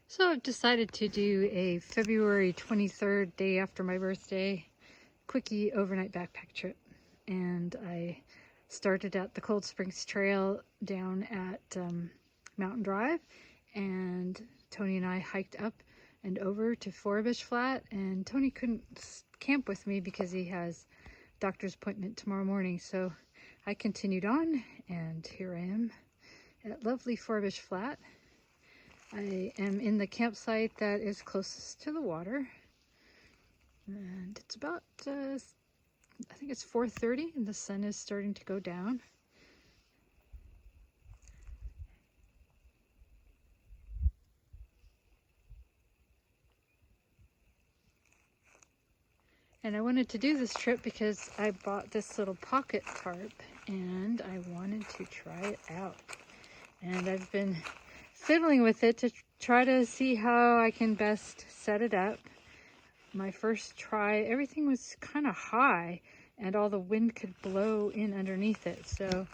So I've decided to do a February 23rd, day after my birthday, Quickie overnight backpack trip. And I started at the Cold Springs Trail down at Mountain Drive, and Tony and I hiked up and over to Forbush Flat, and Tony couldn't camp with me because he has a doctor's appointment tomorrow morning. So I continued on, and here I am at lovely Forbush Flat. I am in the campsite that is closest to the water, and it's about, I think it's 4:30 and the sun is starting to go down. And I wanted to do this trip because I bought this little pocket tarp and I wanted to try it out. And I've been fiddling with it to try to see how I can best set it up. My first try, everything was kind of high and all the wind could blow in underneath it. So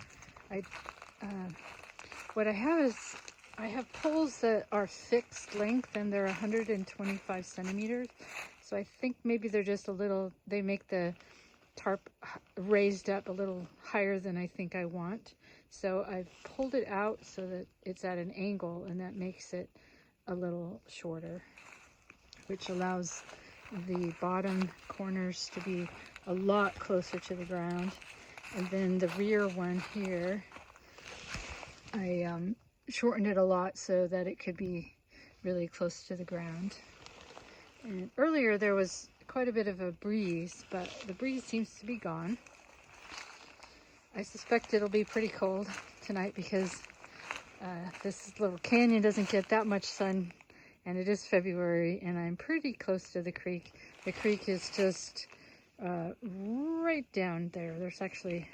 what I have is, I have poles that are fixed length and they're 125 centimeters. So I think maybe they're just a little, they make the tarp raised up a little higher than I think I want. So I've pulled it out so that it's at an angle, and that makes it a little shorter, which allows the bottom corners to be a lot closer to the ground. And then the rear one here, I shortened it a lot so that it could be really close to the ground. And earlier there was quite a bit of a breeze, but the breeze seems to be gone. I suspect it'll be pretty cold tonight because this little canyon doesn't get that much sun, and it is February, and I'm pretty close to the creek. The creek is just right down there. There's actually,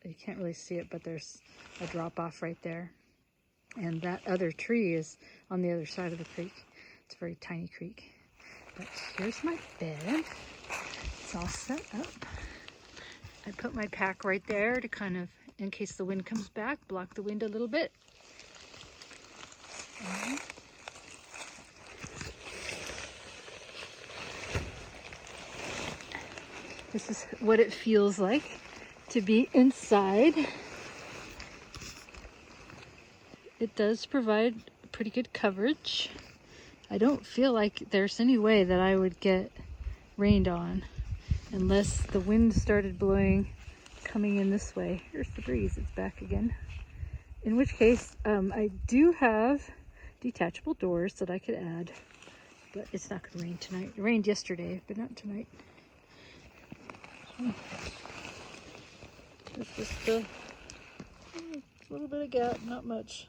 you can't really see it, but there's a drop off right there. And that other tree is on the other side of the creek. It's a very tiny creek. But here's my bed. It's all set up. I put my pack right there to kind of, in case the wind comes back, block the wind a little bit. And this is what it feels like to be inside. It does provide pretty good coverage. I don't feel like there's any way that I would get rained on unless the wind started blowing coming in this way. Here's the breeze, it's back again. In which case, I do have detachable doors that I could add, but it's not going to rain tonight. It rained yesterday, but not tonight. There's just a little bit of gap, not much.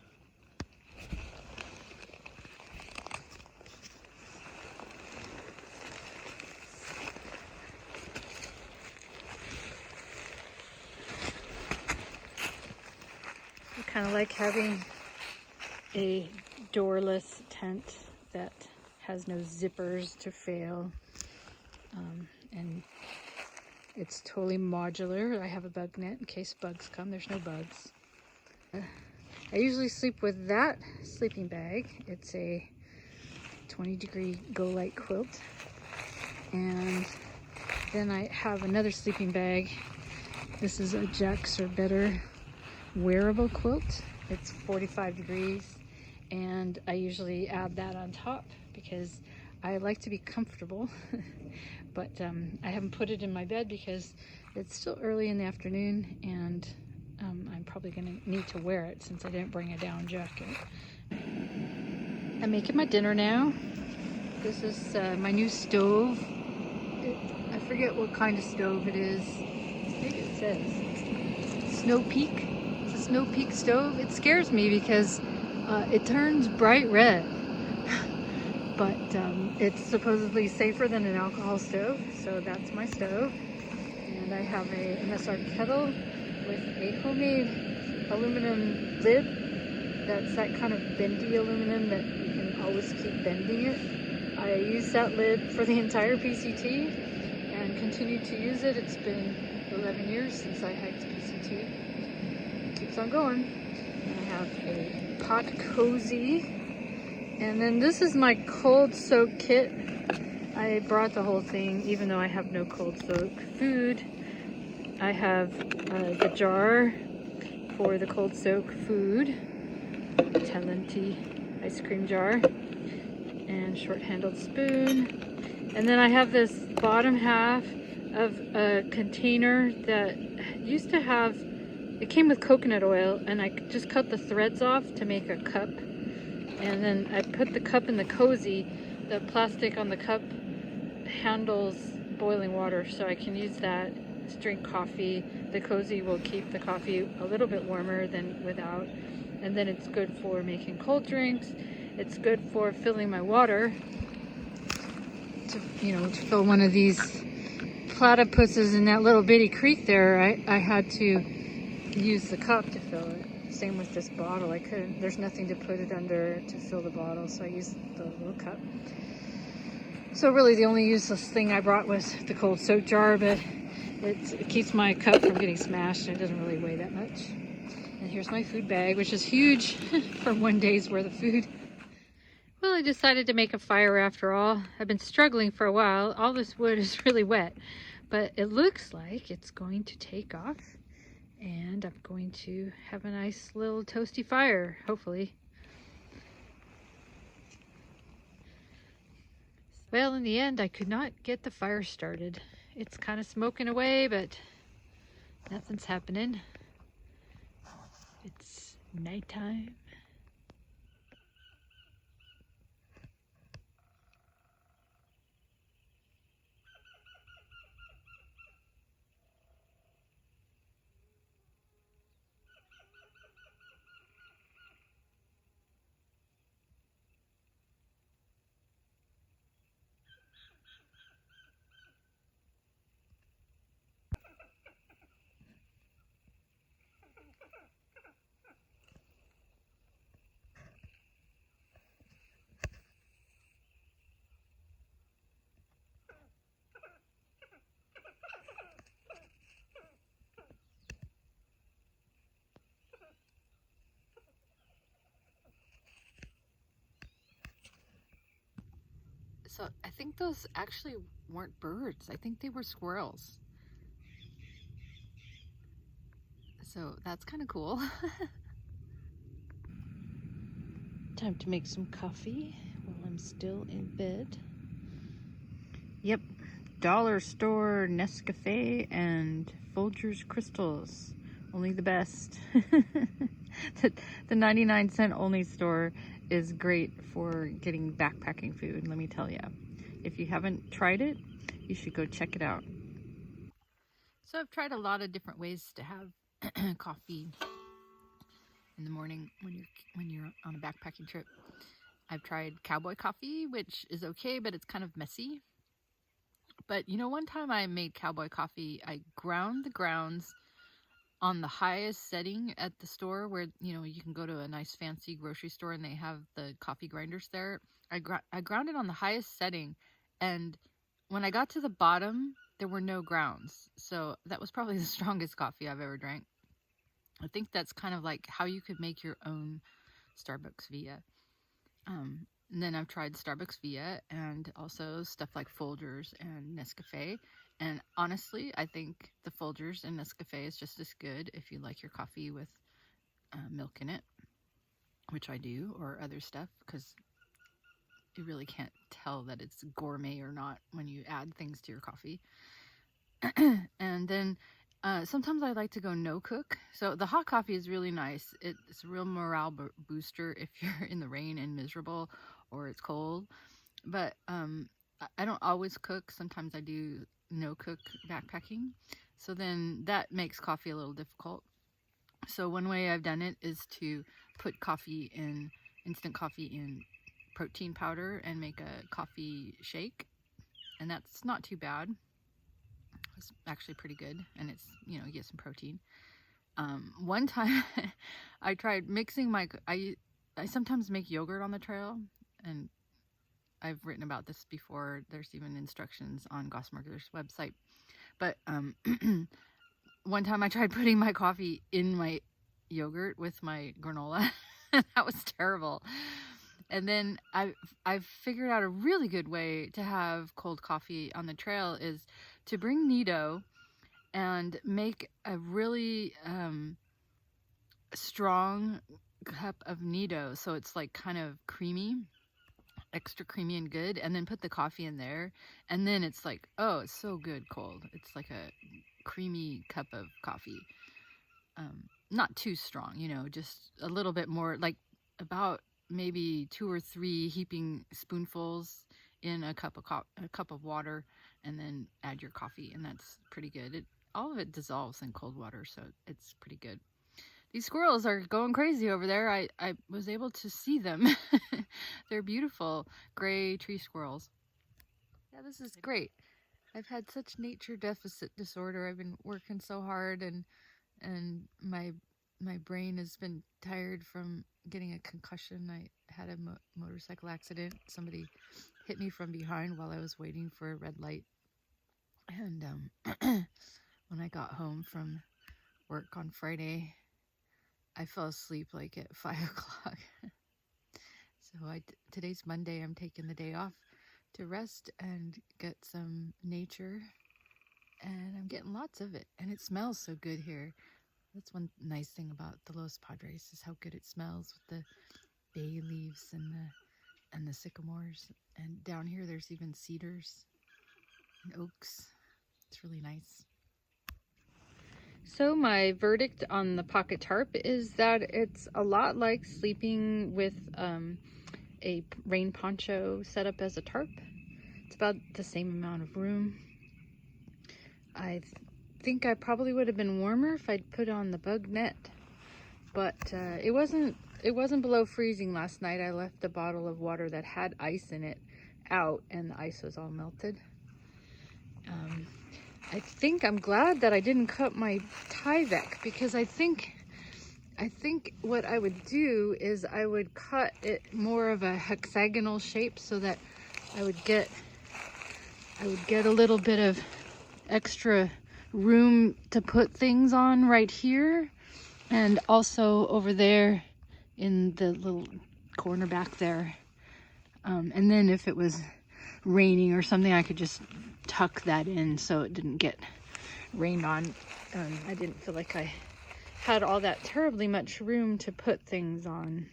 Kind of like having a doorless tent that has no zippers to fail, and it's totally modular. I have a bug net in case bugs come. There's no bugs. I usually sleep with that sleeping bag. It's a 20-degree Go Light quilt, and then I have another sleeping bag. This is a Jax or Better wearable quilt. It's 45 degrees, and I usually add that on top because I like to be comfortable. But I haven't put it in my bed because it's still early in the afternoon, and I'm probably going to need to wear it since I didn't bring a down jacket. I'm making my dinner now. This is my new stove. I forget what kind of stove it is. Maybe it says Snow Peak. Snow Peak stove. It scares me because it turns bright red, but it's supposedly safer than an alcohol stove, so that's my stove. And I have a MSR kettle with a homemade aluminum lid. That's that kind of bendy aluminum that you can always keep bending it. I use that lid for the entire PCT and continue to use it. It's been 11 years since I hiked PCT. Keeps on going. And I have a pot cozy And then this is my cold soak kit. I brought the whole thing, even though I have no cold soak food. I have the jar for the cold soak food, Talenti ice cream jar, and short handled spoon. And then I have this bottom half of a container that used to have, it came with coconut oil, and I just cut the threads off to make a cup. And then I put the cup in the cozy. The plastic on the cup handles boiling water, so I can use that to drink coffee. The cozy will keep the coffee a little bit warmer than without. And then it's good for making cold drinks. It's good for filling my water. To fill one of these platypuses in that little bitty creek there, I had to use the cup to fill it. Same with this bottle. There's nothing to put it under to fill the bottle, so I used the little cup. So really the only useless thing I brought was the cold soak jar, but it keeps my cup from getting smashed, and it doesn't really weigh that much. And here's my food bag, which is huge for one day's worth of food. Well, I decided to make a fire after all. I've been struggling for a while. All this wood is really wet, but it looks like it's going to take off, and I'm going to have a nice little toasty fire, hopefully. Well, in the end, I could not get the fire started. It's kind of smoking away, but nothing's happening. It's nighttime. So I think those actually weren't birds. I think they were squirrels. So that's kind of cool. Time to make some coffee while I'm still in bed. Yep, dollar store Nescafe and Folgers crystals. Only the best. The 99-cent only store is great for getting backpacking food, let me tell you. If you haven't tried it, you should go check it out. So I've tried a lot of different ways to have coffee in the morning when you're on a backpacking trip. I've tried cowboy coffee, which is okay, but it's kind of messy. But one time I made cowboy coffee. I ground the grounds on the highest setting at the store where you can go to a nice fancy grocery store and they have the coffee grinders there. I ground it on the highest setting, and when I got to the bottom there were no grounds. So that was probably the strongest coffee I've ever drank. I think that's kind of like how you could make your own Starbucks Via. And then I've tried Starbucks Via and also stuff like Folgers and Nescafe. And honestly, I think the Folgers and Nescafe is just as good if you like your coffee with milk in it, which I do, or other stuff, because you really can't tell that it's gourmet or not when you add things to your coffee. And then sometimes I like to go no cook. So the hot coffee is really nice. It's a real morale booster if you're in the rain and miserable or it's cold. But I don't always cook. Sometimes I do no cook backpacking. So then that makes coffee a little difficult. So one way I've done it is to put instant coffee in protein powder and make a coffee shake. And that's not too bad. It's actually pretty good, and it's, you get some protein. One time I tried mixing I sometimes make yogurt on the trail, and I've written about this before. There's even instructions on Gossmerger's website. But one time I tried putting my coffee in my yogurt with my granola. That was terrible. And then I've figured out a really good way to have cold coffee on the trail is to bring Nido and make a really strong cup of Nido, so it's like kind of creamy, extra creamy and good, and then put the coffee in there, and then it's like, oh, it's so good cold. It's like a creamy cup of coffee. Not too strong, you know, just a little bit more, like about maybe 2 or 3 heaping spoonfuls in a cup of water, and then add your coffee, and that's pretty good. All of it dissolves in cold water, so it's pretty good. These squirrels are going crazy over there. I was able to see them. They're beautiful gray tree squirrels. Yeah, this is great. I've had such nature deficit disorder. I've been working so hard, and my brain has been tired from getting a concussion. I had a motorcycle accident. Somebody hit me from behind while I was waiting for a red light. And when I got home from work on Friday, I fell asleep like at 5 o'clock. So today's Monday. I'm taking the day off to rest and get some nature, and I'm getting lots of it, and it smells so good here. That's one nice thing about the Los Padres, is how good it smells with the bay leaves and the sycamores. And down here there's even cedars and oaks. It's really nice. So my verdict on the pocket tarp is that it's a lot like sleeping with a rain poncho set up as a tarp. It's about the same amount of room. I think I probably would have been warmer if I'd put on the bug net, but it wasn't below freezing last night. I left the bottle of water that had ice in it out, and the ice was all melted. I think I'm glad that I didn't cut my Tyvek, because I think what I would do is I would cut it more of a hexagonal shape, so that I would get a little bit of extra room to put things on right here, and also over there in the little corner back there. And then if it was raining or something, I could just tuck that in so it didn't get rained on. I didn't feel like I had all that terribly much room to put things on.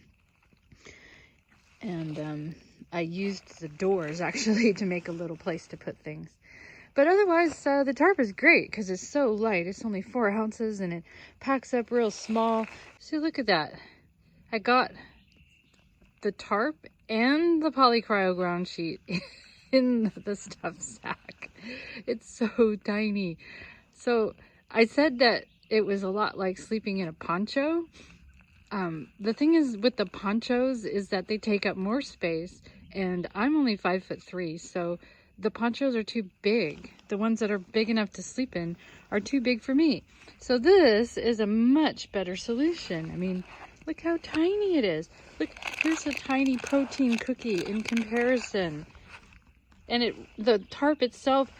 And I used the doors actually to make a little place to put things. But otherwise, the tarp is great because it's so light. It's only 4 ounces and it packs up real small. See, look at that. I got the tarp and the polycryo ground sheet in the stuff sack. It's so tiny. So I said that it was a lot like sleeping in a poncho. The thing is with the ponchos is that they take up more space, and I'm only 5'3", so the ponchos are too big. The ones that are big enough to sleep in are too big for me. So this is a much better solution. I mean, look how tiny it is. Look, here's a tiny protein cookie in comparison. And the tarp itself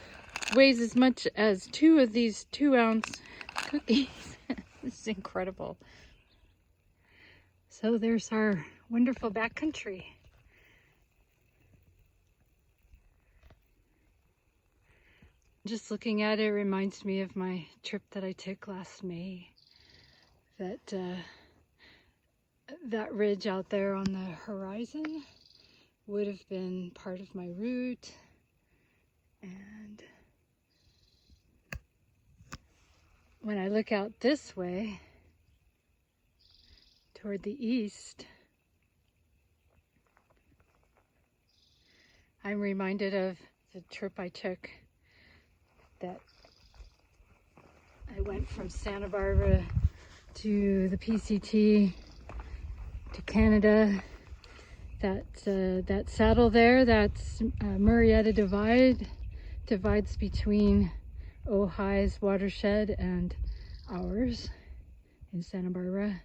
weighs as much as 2 of these 2-ounce cookies. This is incredible. So there's our wonderful backcountry. Just looking at it reminds me of my trip that I took last May. That ridge out there on the horizon would have been part of my route. And when I look out this way, toward the east, I'm reminded of the trip I took that I went from Santa Barbara to the PCT to Canada. That saddle there, that's Murrieta Divide, divides between Ojai's watershed and ours in Santa Barbara.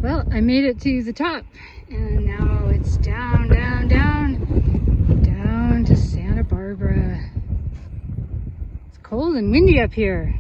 Well, I made it to the top, and now it's down, down, down, down to Santa Barbara. It's cold and windy up here.